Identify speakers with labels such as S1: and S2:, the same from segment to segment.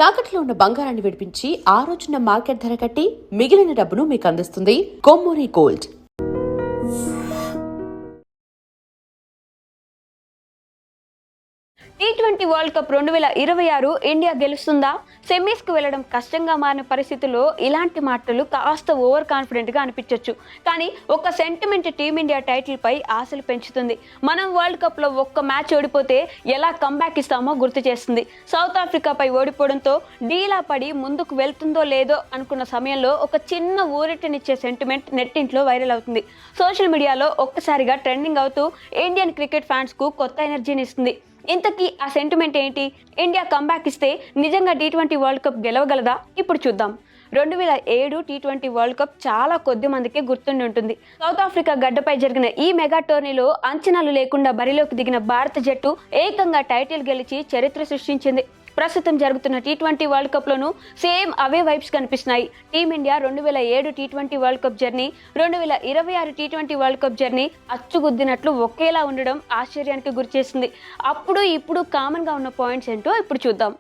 S1: తాకట్లో ఉన్న బంగారాన్ని విడిపించి ఆ రోజున మార్కెట్ ధర కట్టి మిగిలిన డబ్బును మీకు అందిస్తుంది Kommuri gold.
S2: T20 world cup 2026 India గెలుస్తుందా? సెమీస్కి వెళ్లడం కష్టంగా మారిన పరిస్థితుల్లో ఇలాంటి మాటలు కాస్త ఓవర్ కాన్ఫిడెంట్గా అనిపించవచ్చు. కానీ ఒక సెంటిమెంట్ టీమిండియా టైటిల్పై ఆశలు పెంచుతుంది. మనం వరల్డ్ కప్లో ఒక్క మ్యాచ్ ఓడిపోతే ఎలా కంబ్యాక్ ఇస్తామో గుర్తు చేస్తుంది. సౌత్ ఆఫ్రికాపై ఓడిపోవడంతో డీలా పడి ముందుకు వెళ్తుందో లేదో అనుకున్న సమయంలో ఒక చిన్న ఊరటనిచ్చే సెంటిమెంట్ నెట్టింట్లో వైరల్ అవుతుంది. సోషల్ మీడియాలో ఒక్కసారిగా ట్రెండింగ్ అవుతూ ఇండియన్ క్రికెట్ ఫ్యాన్స్కు కొత్త ఎనర్జీని ఇస్తుంది. ఇంతకీ ఆ సెంటిమెంట్ ఏంటి? ఇండియా కంబ్యాక్ ఇస్తే నిజంగా T20 వరల్డ్ కప్ గెలవగలదా? ఇప్పుడు చూద్దాం. 2007 T20 వరల్డ్ కప్ చాలా కొద్ది మందికి గుర్తుండి ఉంటుంది. సౌత్ ఆఫ్రికా గడ్డపై జరిగిన ఈ మెగా టోర్నీలో అంచనాలు లేకుండా బరిలోకి దిగిన భారత జట్టు ఏకంగా టైటిల్ గెలిచి చరిత్ర సృష్టించింది. ప్రస్తుతం జరుగుతున్న T20 వరల్డ్ కప్ లోనూ సేమ్ అవే వైబ్స్ కనిపిస్తున్నాయి. Team India 2007 T20 world cup journey, 2026 T20 world cup journey అచ్చుగుద్దినట్లు ఒకేలా ఉండడం ఆశ్చర్యానికి గురిచేసింది. అప్పుడు ఇప్పుడు కామన్ గా ఉన్న పాయింట్స్ ఏంటో ఇప్పుడు చూద్దాం.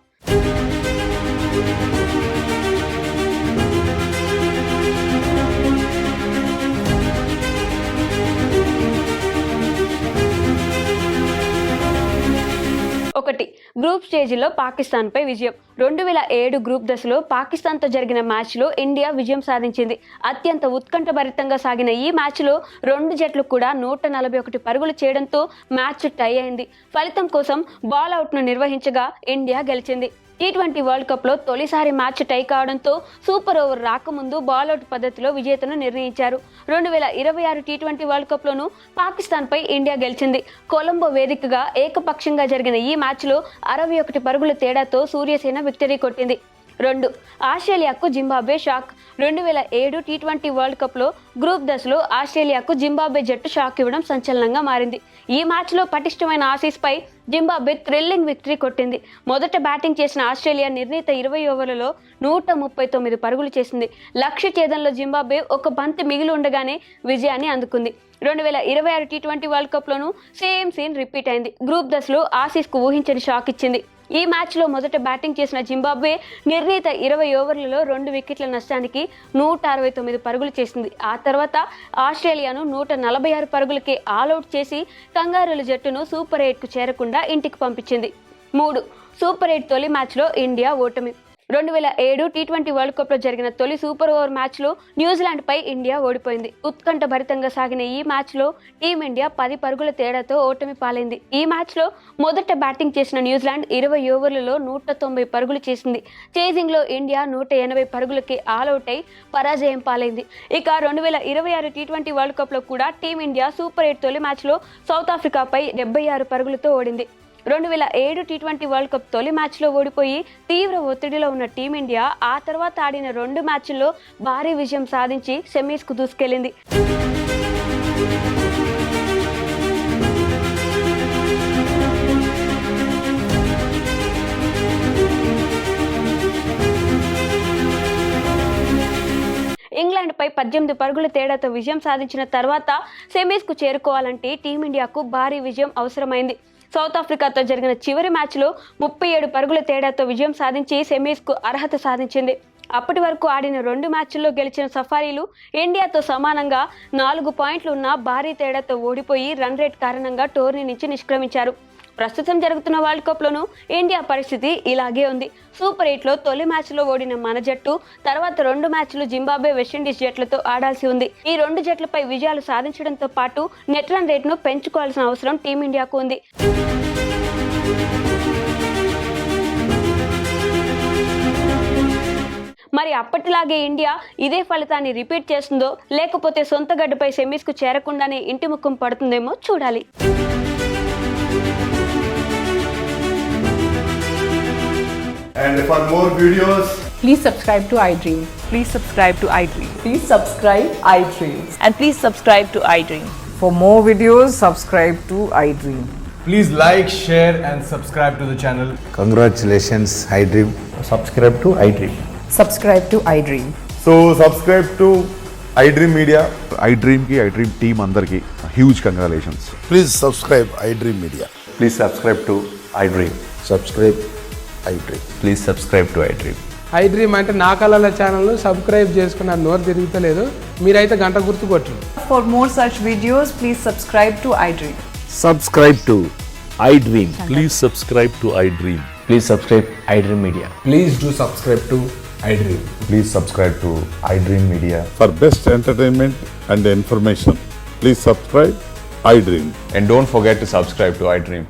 S2: ఒకటి, గ్రూప్ స్టేజ్లో పాకిస్తాన్పై విజయం. 2007 గ్రూప్ దశలో పాకిస్తాన్తో జరిగిన మ్యాచ్లో ఇండియా విజయం సాధించింది. అత్యంత ఉత్కంఠభరితంగా సాగిన ఈ మ్యాచ్లో రెండు జట్లు కూడా 141 పరుగులు చేయడంతో మ్యాచ్ టై అయింది. ఫలితం కోసం బాల్ అవుట్ను నిర్వహించగా ఇండియా గెలిచింది. T20 వరల్డ్ కప్లో తొలిసారి మ్యాచ్ టై కావడంతో సూపర్ ఓవర్ రాకముందు బాల్అవుట్ పద్ధతిలో విజేతను నిర్ణయించారు. 2026 T20 వరల్డ్ కప్లోనూ పాకిస్తాన్పై ఇండియా గెలిచింది. కొలంబో వేదికగా ఏకపక్షంగా జరిగిన ఈ మ్యాచ్లో 61 పరుగుల తేడాతో సూర్యసేన విక్టరీ కొట్టింది. 2, ఆస్ట్రేలియాకు జింబాబ్వే షాక్. 2007 T20 వరల్డ్ కప్లో గ్రూప్ దశలో ఆస్ట్రేలియాకు జింబాబ్వే జట్టు షాక్ ఇవ్వడం సంచలనంగా మారింది. ఈ మ్యాచ్లో పటిష్టమైన ఆసీస్పై జింబాబ్వే థ్రిల్లింగ్ విక్టరీ కొట్టింది. మొదట బ్యాటింగ్ చేసిన ఆస్ట్రేలియా నిర్ణీత 20 ఓవర్లలో 139 పరుగులు చేసింది. లక్ష్య ఛేదంలో జింబాబ్వే ఒక బంతి మిగిలి ఉండగానే విజయాన్ని అందుకుంది. 2026 T20 వరల్డ్ కప్లోనూ సేమ్ సీన్ రిపీట్ అయింది. గ్రూప్ దశలో ఆసీస్కు ఊహించని షాక్ ఇచ్చింది. ఈ మ్యాచ్లో మొదట బ్యాటింగ్ చేసిన జింబాబ్వే నిర్ణీత 20 ఓవర్లలో 2 వికెట్ల నష్టానికి 169 పరుగులు చేసింది. ఆ తర్వాత ఆస్ట్రేలియాను 146 పరుగులకే ఆల్అవుట్ చేసి కంగారుల జట్టును సూపర్ 8కు చేరకుండా ఇంటికి పంపించింది. 3, సూపర్ 8 తొలి మ్యాచ్లో ఇండియా ఓటమి. 2007 T20 వరల్డ్ కప్లో జరిగిన తొలి సూపర్ ఓవర్ మ్యాచ్లో న్యూజిలాండ్పై ఇండియా ఓడిపోయింది. ఉత్కంఠ భరితంగా సాగిన ఈ మ్యాచ్లో టీమిండియా 10 పరుగుల తేడాతో ఓటమి పాలైంది. ఈ మ్యాచ్లో మొదట బ్యాటింగ్ చేసిన న్యూజిలాండ్ 20 ఓవర్లలో 190 పరుగులు చేసింది. చేజింగ్లో ఇండియా 180 పరుగులకి ఆల్అవుట్ అయి పరాజయం పాలైంది. ఇక 2026 T20 వరల్డ్ కప్లో కూడా టీమిండియా సూపర్ 8 తొలి మ్యాచ్లో సౌత్ ఆఫ్రికాపై 76 పరుగులతో ఓడింది. 2007 T20 వరల్డ్ కప్ తొలి మ్యాచ్లో ఓడిపోయి తీవ్ర ఒత్తిడిలో ఉన్న టీమిండియా ఆ తర్వాత ఆడిన 2 మ్యాచ్ల్లో భారీ విజయం సాధించి సెమీస్కు దూసుకెళ్లింది. ఇంగ్లాండ్పై 18 పరుగుల తేడాతో విజయం సాధించిన తర్వాత సెమీస్కు చేరుకోవాలంటే టీమిండియాకు భారీ విజయం అవసరమైంది. సౌత్ ఆఫ్రికాతో జరిగిన చివరి మ్యాచ్లో 37 పరుగుల తేడాతో విజయం సాధించి సెమీస్కు అర్హత సాధించింది. అప్పటి వరకు ఆడిన 2 మ్యాచ్ల్లో గెలిచిన సఫారీలు ఇండియాతో సమానంగా 4 పాయింట్లు ఉన్న భారీ తేడాతో ఓడిపోయి రన్ రేట్ కారణంగా టోర్నీ నుంచి నిష్క్రమించారు. ప్రస్తుతం జరుగుతున్న వరల్డ్ కప్లోనూ ఇండియా పరిస్థితి ఇలాగే ఉంది. సూపర్ 8లో తొలి మ్యాచ్లో ఓడిన మన జట్టు తర్వాత 2 మ్యాచ్లు జింబాబ్వే వెస్టిండీస్ జట్లతో ఆడాల్సి ఉంది. ఈ 2 జట్లపై విజయాలు సాధించడంతో పాటు నెట్ రన్ రేట్ను పెంచుకోవాల్సిన అవసరం టీమిండియాకు ఉంది. మరి అప్పటిలాగే ఇండియా ఇదే ఫలితాన్ని రిపీట్ చేస్తుందో లేకపోతే సొంత గడ్డపై సెమీస్కు చేరకుండానే ఇంటి ముఖం పడుతుందేమో చూడాలి.
S3: And for more videos,
S4: please subscribe to iDream.
S5: Please subscribe to iDream.
S4: Please subscribe iDream.
S5: And please subscribe to iDream.
S4: For more videos, subscribe to iDream.
S3: please like, share and subscribe to the channel.
S6: Congratulations, iDream.
S7: Subscribe to iDream.
S4: Subscribe to iDream.
S7: So subscribe to iDream Media.
S8: iDream ki iDream team andarki huge congratulations.
S9: Please subscribe iDream Media.
S7: Please subscribe to iDream.
S6: Subscribe
S7: iDream.
S6: Please subscribe to iDream.
S9: I dream అంటే నా కళల ఛానల్ను subscribe చేసుకున్న నోరు తిరుగుతలేదు, మీరైతే గంట గుర్తు కొట్టండి.
S4: For more such videos, please subscribe to iDream.
S10: Subscribe to iDream. Please subscribe to iDream.
S6: Please subscribe iDream Media.
S7: Please do subscribe to iDream. Please subscribe to iDream Media.
S8: For best entertainment and information, please subscribe iDream.
S3: And don't forget to subscribe to iDream.